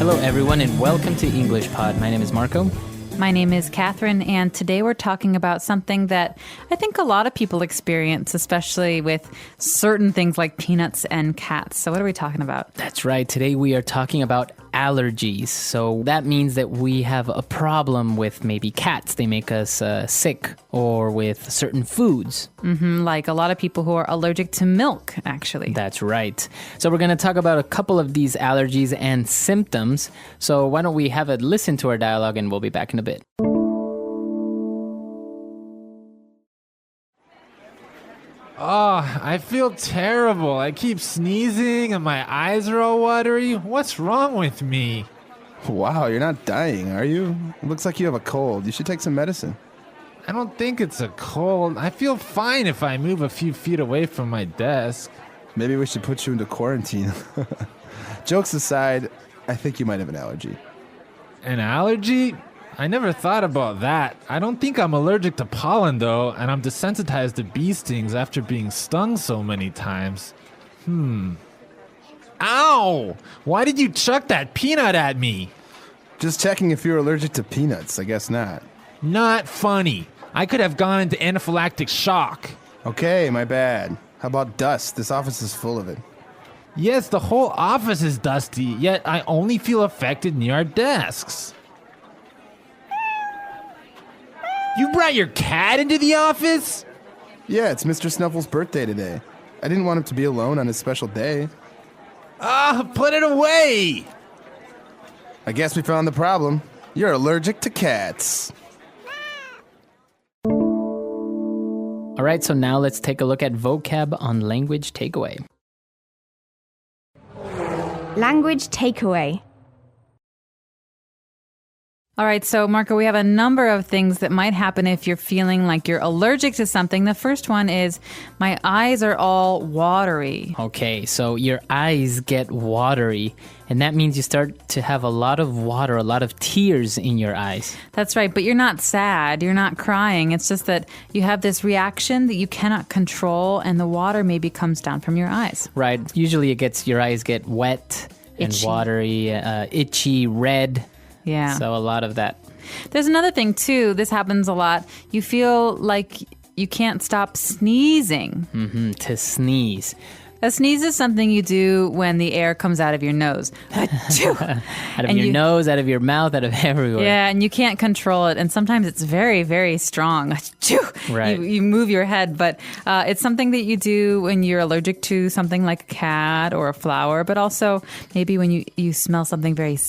Hello, everyone, and welcome to English Pod. My name is Marco. My name is Catherine, and today we're talking about something that I think a lot of people experience, especially with certain things like peanuts and cats. So what are we talking about? That's right. Today we are talking about allergies. So that means that we have a problem with maybe cats. They make us sick, or with certain foods. Like a lot of people who are allergic to milk, actually. That's right. So we're going to talk about a couple of these allergies and symptoms. So why don't we have a listen to our dialogue, and we'll be back in a bit. Oh, I feel terrible. I keep sneezing and my eyes are all watery. What's wrong with me? Wow, you're not dying, are you? It looks like you have a cold. You should take some medicine. I don't think it's a cold. I feel fine if I move a few feet away from my desk. Maybe we should put you into quarantine. Jokes aside, I think you might have an allergy. An allergy? I never thought about that. I don't think I'm allergic to pollen, though, and I'm desensitized to bee stings after being stung so many times. Ow! Why did you chuck that peanut at me? Just checking if you're allergic to peanuts. I guess not. Not funny. I could have gone into anaphylactic shock. Okay, my bad. How about dust? This office is full of it. Yes, the whole office is dusty, yet I only feel affected near our desks. You brought your cat into the office? Yeah, it's Mr. Snuffle's birthday today. I didn't want him to be alone on his special day. Put it away! I guess we found the problem. You're allergic to cats. All right, so now let's take a look at vocab on language takeaway. Language takeaway. All right, so Marco, we have a number of things that might happen if you're feeling like you're allergic to something. The first one is, my eyes are all watery. Okay, so your eyes get watery, and that means you start to have a lot of water, a lot of tears in your eyes. That's right, but you're not sad, you're not crying. It's just that you have this reaction that you cannot control, and the water maybe comes down from your eyes. Right, usually your eyes get wet and Itchy. watery, itchy, red. Yeah. So a lot of that. There's another thing, too. This happens a lot. You feel like you can't stop sneezing. To sneeze. A sneeze is something you do when the air comes out of your nose. Achoo! Out of And your you- nose, out of your mouth, out of everywhere. Yeah, and you can't control it. And sometimes it's very, very strong. Achoo! Right. You move your head. But it's something that you do when you're allergic to something like a cat or a flower. But also maybe when you smell something very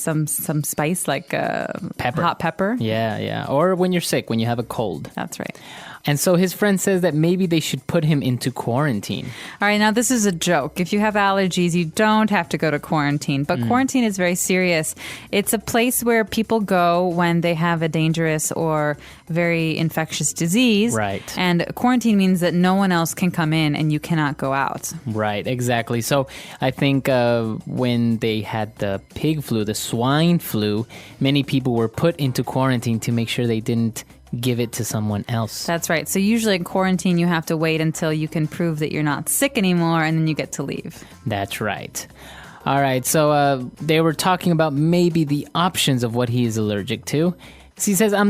some spice like Pepper. hot pepper. Yeah. Or when you're sick, when you have a cold. That's right. And so his friend says that maybe they should put him into quarantine. All right, now this is a joke. If you have allergies, you don't have to go to quarantine. But quarantine is very serious. It's a place where people go when they have a dangerous or very infectious disease. Right. And quarantine means that no one else can come in and you cannot go out. Right, exactly. So I think when they had the pig flu, the swine flu, many people were put into quarantine to make sure they didn't give it to someone else. That's right. So usually in quarantine, you have to wait until you can prove that you're not sick anymore, and then you get to leave. That's right. All right, so they were talking about maybe the options of what he is allergic to. So he says, I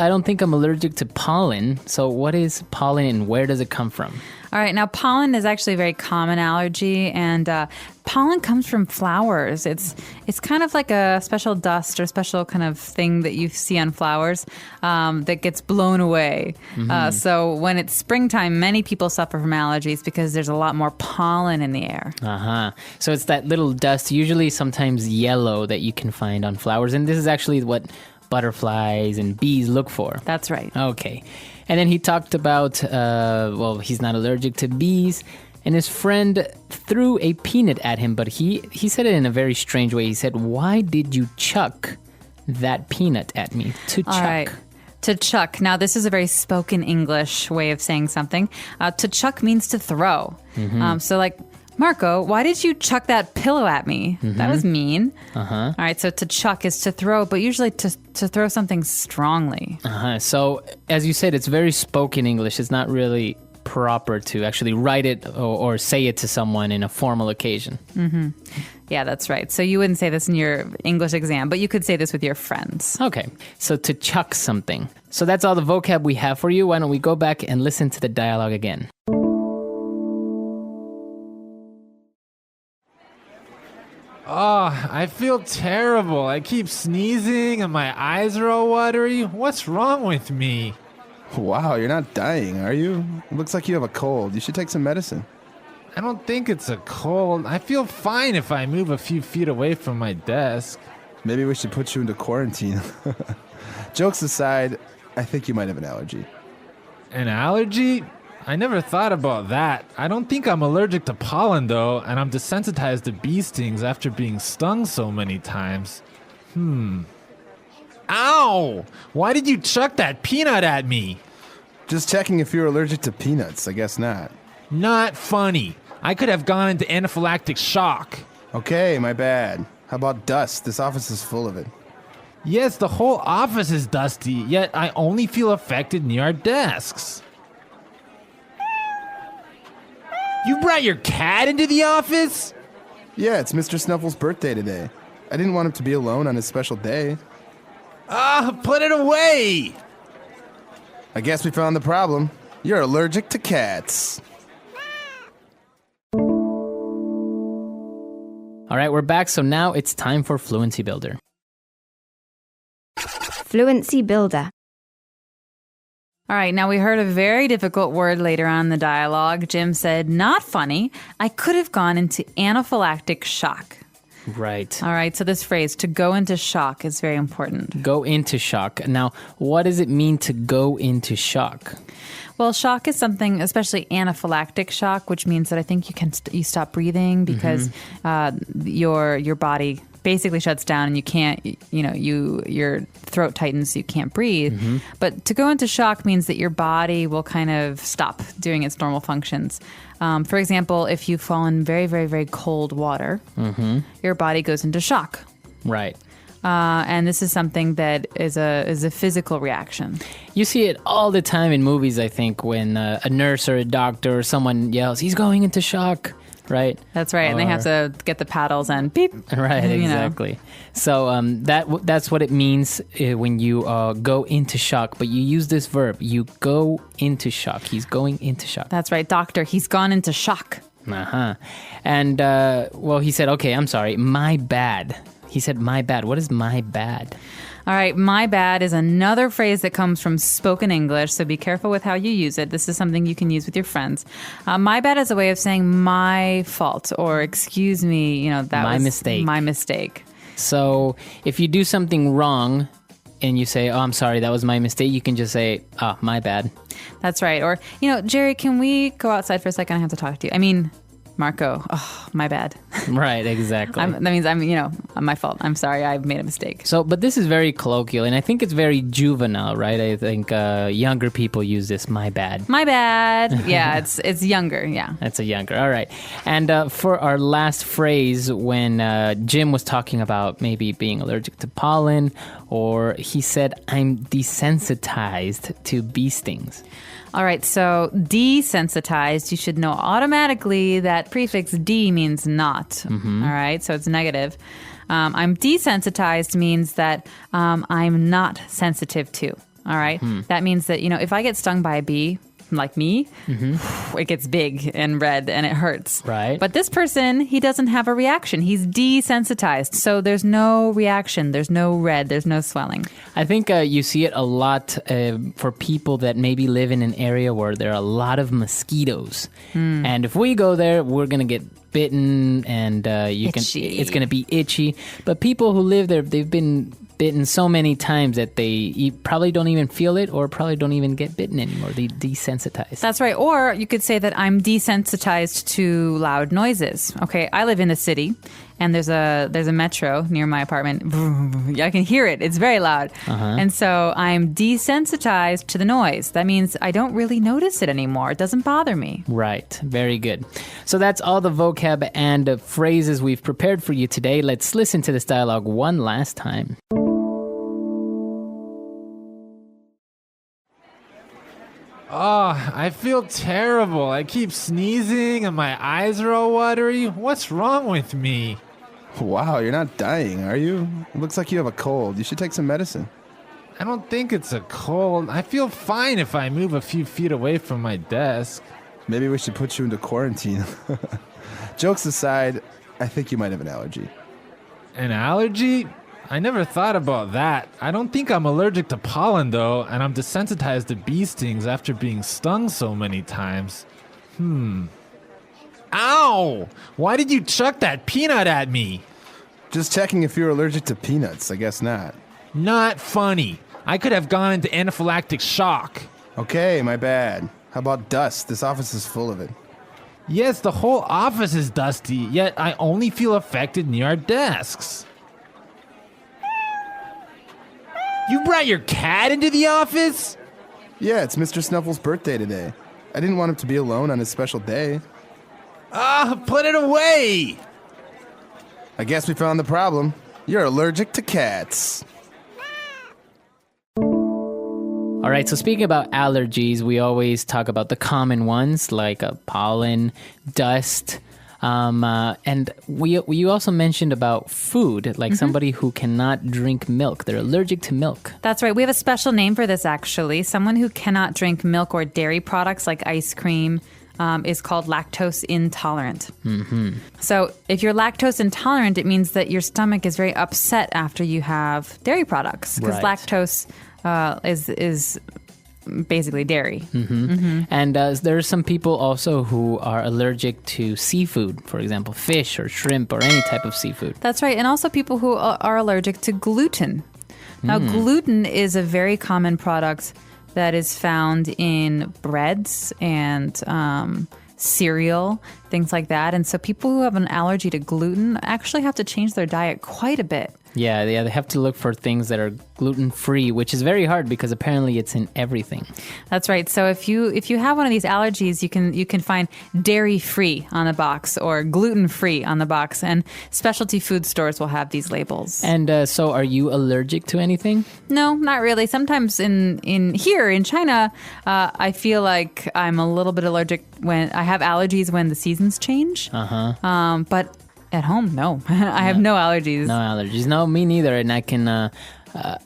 don't think I'm allergic to pollen. So what is pollen and where does it come from? All right, now pollen is actually a very common allergy, and pollen comes from flowers. It's kind of like a special dust or special kind of thing that you see on flowers that gets blown away. So when it's springtime, many people suffer from allergies because there's a lot more pollen in the air. So it's that little dust, usually sometimes yellow, that you can find on flowers. And this is actually what butterflies and bees look for. That's right. Okay. And then he talked about, he's not allergic to bees. And his friend threw a peanut at him, but he said it in a very strange way. He said, "Why did you chuck that peanut at me?" To chuck. All right. To chuck. Now, this is a very spoken English way of saying something. To chuck means to throw. So like, Marco, why did you chuck that pillow at me? That was mean. All right, so to chuck is to throw, but usually to throw something strongly. So, as you said, it's very spoken English. It's not really proper to actually write it or say it to someone in a formal occasion. Yeah, that's right. So you wouldn't say this in your English exam, but you could say this with your friends. Okay, so to chuck something. So that's all the vocab we have for you. Why don't we go back and listen to the dialogue again? Oh, I feel terrible. I keep sneezing and my eyes are all watery. What's wrong with me? Wow, you're not dying, are you? It looks like you have a cold. You should take some medicine. I don't think it's a cold. I feel fine if I move a few feet away from my desk. Maybe we should put you into quarantine. Jokes aside, I think you might have an allergy. An allergy? I never thought about that. I don't think I'm allergic to pollen, though, and I'm desensitized to bee stings after being stung so many times. Ow! Why did you chuck that peanut at me? Just checking if you're allergic to peanuts. I guess not. Not funny. I could have gone into anaphylactic shock. Okay, my bad. How about dust? This office is full of it. Yes, the whole office is dusty, yet I only feel affected near our desks. You brought your cat into the office? Yeah, it's Mr. Snuffle's birthday today. I didn't want him to be alone on his special day. Put it away! I guess we found the problem. You're allergic to cats. All right, we're back. So now it's time for Fluency Builder. Fluency Builder. All right, now we heard a very difficult word later on in the dialogue. Jim said, not funny. I could have gone into anaphylactic shock. Right. All right, so this phrase, to go into shock, is very important. Go into shock. Now, what does it mean to go into shock? Well, shock is something, especially anaphylactic shock, which means that I think you stop breathing because your body basically shuts down and you can't, your throat tightens so you can't breathe. But to go into shock means that your body will kind of stop doing its normal functions. For example, if you fall in very, very, very cold water, your body goes into shock. Right. And this is something that is a physical reaction. You see it all the time in movies, I think, when a nurse or a doctor or someone yells, he's going into shock, right? That's right. And they have to get the paddles and beep. Right, exactly. So that's what it means when you go into shock. But you use this verb, you go into shock. He's going into shock. That's right. Doctor, he's gone into shock. And, he said, okay, I'm sorry, my bad. He said, my bad. What is my bad? All right, my bad is another phrase that comes from spoken English, so be careful with how you use it. This is something you can use with your friends. My bad is a way of saying my fault or excuse me, that was mistake. My mistake. So if you do something wrong and you say, oh, I'm sorry, that was my mistake, you can just say, oh, my bad. That's right. Or, Jerry, can we go outside for a second? I have to talk to you. I mean, Marco, oh, my bad. Right, exactly. That means my fault. I'm sorry, I made a mistake. So, but this is very colloquial, and I think it's very juvenile, right? I think younger people use this, my bad. My bad. Yeah, it's younger, yeah. That's a younger, all right. And for our last phrase, when Jim was talking about maybe being allergic to pollen, or he said, I'm desensitized to bee stings. All right, so desensitized, you should know automatically that prefix de means not. All right, so it's negative. I'm desensitized means that I'm not sensitive to. All right, that means that, if I get stung by a bee, like me, it gets big and red and it hurts. Right. But this person, he doesn't have a reaction. He's desensitized. So there's no reaction. There's no red. There's no swelling. I think you see it a lot for people that maybe live in an area where there are a lot of mosquitoes. And if we go there, we're going to get bitten and it's going to be itchy. But people who live there, they've been bitten so many times that they probably don't even feel it or probably don't even get bitten anymore. They desensitize. That's right. Or you could say that I'm desensitized to loud noises. Okay, I live in the city and there's a metro near my apartment. I can hear it. It's very loud. And so I'm desensitized to the noise. That means I don't really notice it anymore. It doesn't bother me. Right. Very good. So that's all the vocab and phrases we've prepared for you today. Let's listen to this dialogue one last time. Oh, I feel terrible. I keep sneezing and my eyes are all watery. What's wrong with me? Wow, you're not dying, are you? It looks like you have a cold. You should take some medicine. I don't think it's a cold. I feel fine if I move a few feet away from my desk. Maybe we should put you into quarantine. Jokes aside, I think you might have an allergy. An allergy? I never thought about that. I don't think I'm allergic to pollen, though, and I'm desensitized to bee stings after being stung so many times. Ow! Why did you chuck that peanut at me? Just checking if you're allergic to peanuts. I guess not. Not funny. I could have gone into anaphylactic shock. Okay, my bad. How about dust? This office is full of it. Yes, the whole office is dusty, yet I only feel affected near our desks. You brought your cat into the office? Yeah, it's Mr. Snuffle's birthday today. I didn't want him to be alone on his special day. Put it away! I guess we found the problem. You're allergic to cats. All right, so speaking about allergies, we always talk about the common ones like pollen, dust, and you also mentioned about food, like somebody who cannot drink milk. They're allergic to milk. That's right. We have a special name for this, actually. Someone who cannot drink milk or dairy products like ice cream is called lactose intolerant. So if you're lactose intolerant, it means that your stomach is very upset after you have dairy products because Right. lactose is basically dairy. And there are some people also who are allergic to seafood, for example, fish or shrimp or any type of seafood. That's right. And also people who are allergic to gluten. Now, gluten is a very common product that is found in breads and cereal, things like that. And so people who have an allergy to gluten actually have to change their diet quite a bit. Yeah, they have to look for things that are gluten-free, which is very hard because apparently it's in everything. That's right. So if you have one of these allergies, you can find dairy-free on the box or gluten-free on the box, and specialty food stores will have these labels. And so are you allergic to anything? No, not really. Sometimes in here in China, I feel like I'm a little bit allergic when I have allergies when the seasons change. But at home, no. I have no allergies. No allergies. No, me neither. And I can,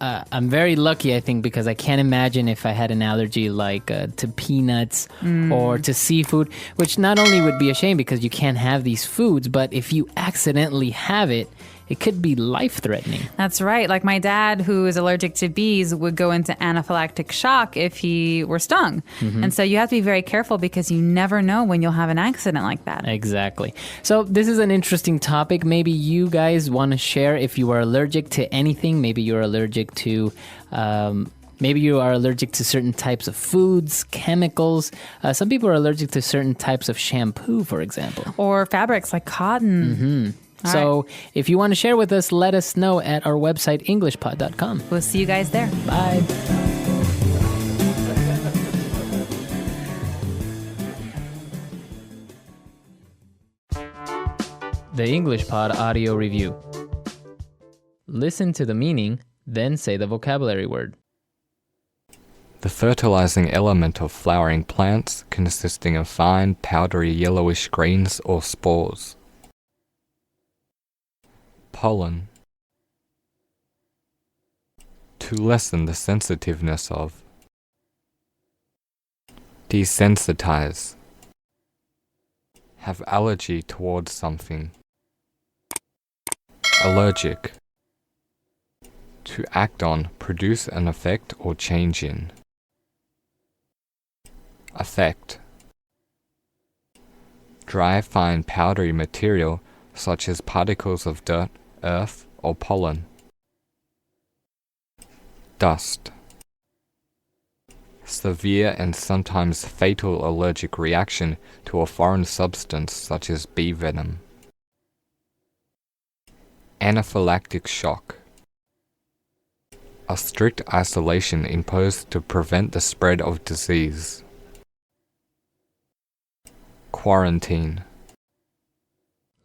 I'm very lucky, I think, because I can't imagine if I had an allergy like to peanuts or to seafood, which not only would be a shame because you can't have these foods, but if you accidentally have it, it could be life-threatening. That's right. Like my dad, who is allergic to bees, would go into anaphylactic shock if he were stung. And so you have to be very careful because you never know when you'll have an accident like that. Exactly. So this is an interesting topic. Maybe you guys want to share if you are allergic to anything. Maybe you're allergic to... maybe you are allergic to certain types of foods, chemicals. Some people are allergic to certain types of shampoo, for example. Or fabrics like cotton. So if you want to share with us, let us know at our website, englishpod.com. We'll see you guys there. Bye. The English Pod Audio Review. Listen to the meaning, then say the vocabulary word. The fertilizing element of flowering plants consisting of fine, powdery yellowish grains or spores. Pollen. To lessen the sensitiveness of. Desensitize. Have allergy towards something. Allergic. To act on, produce an effect or change in. Effect. Dry, fine, powdery material such as particles of dirt, earth, or pollen. Dust. Severe and sometimes fatal allergic reaction to a foreign substance such as bee venom. Anaphylactic shock. A strict isolation imposed to prevent the spread of disease. Quarantine.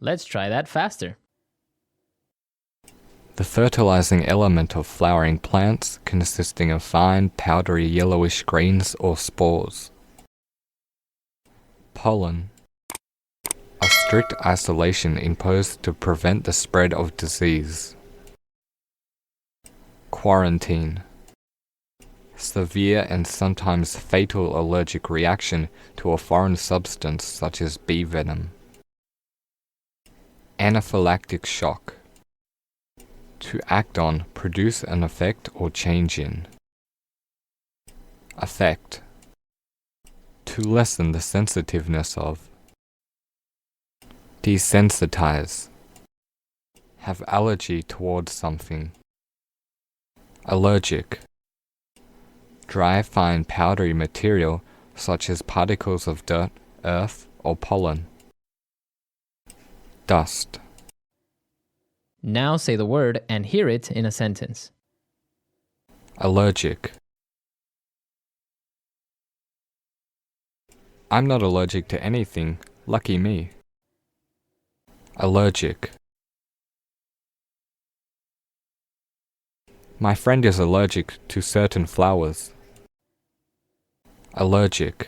Let's try that faster. The fertilizing element of flowering plants consisting of fine, powdery yellowish grains or spores. Pollen. A strict strict isolation imposed to prevent the spread of disease. Quarantine. Severe and sometimes fatal allergic reaction to a foreign substance such as bee venom. Anaphylactic shock. To act on, produce an effect or change in. Affect. To lessen the sensitiveness of. Desensitize. Have allergy towards something. Allergic. Dry, fine, powdery material such as particles of dirt, earth, or pollen. Dust. Now say the word and hear it in a sentence. Allergic. I'm not allergic to anything, lucky me. Allergic. My friend is allergic to certain flowers. Allergic.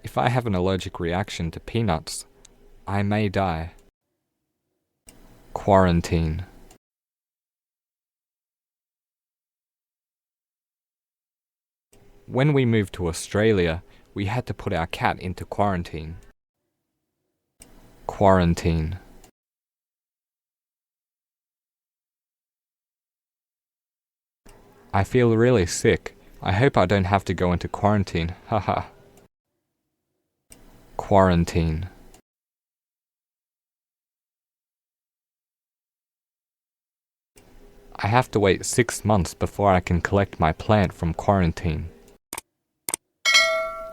If I have an allergic reaction to peanuts, I may die. Quarantine. When we moved to Australia, we had to put our cat into quarantine. Quarantine. I feel really sick. I hope I don't have to go into quarantine, haha. Quarantine. I have to wait 6 months before I can collect my plant from quarantine.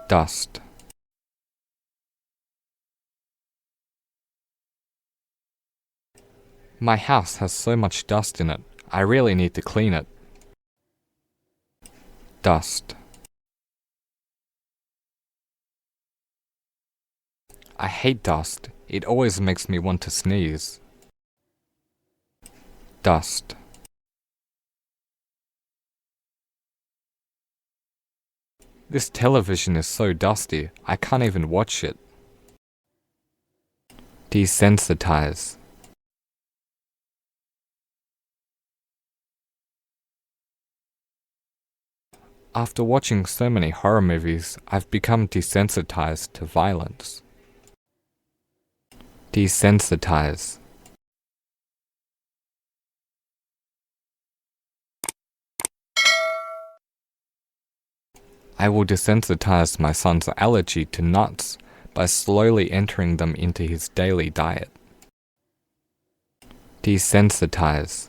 Dust. My house has so much dust in it, I really need to clean it. Dust. I hate dust. It always makes me want to sneeze. Dust. This television is so dusty, I can't even watch it. Desensitize. After watching so many horror movies, I've become desensitized to violence. Desensitize. I will desensitize my son's allergy to nuts by slowly entering them into his daily diet. Desensitize.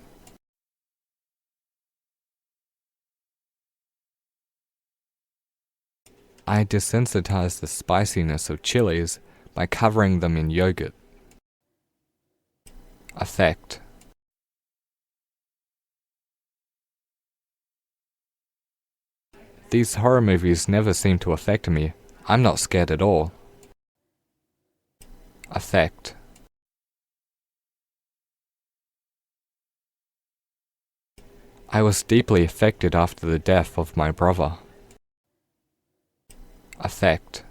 I desensitize the spiciness of chilies by covering them in yogurt. Affect. These horror movies never seem to affect me. I'm not scared at all. Affect. I was deeply affected after the death of my brother. Affect.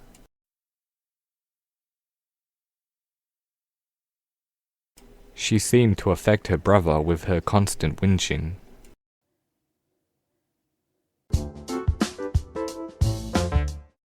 She seemed to affect her brother with her constant whinging.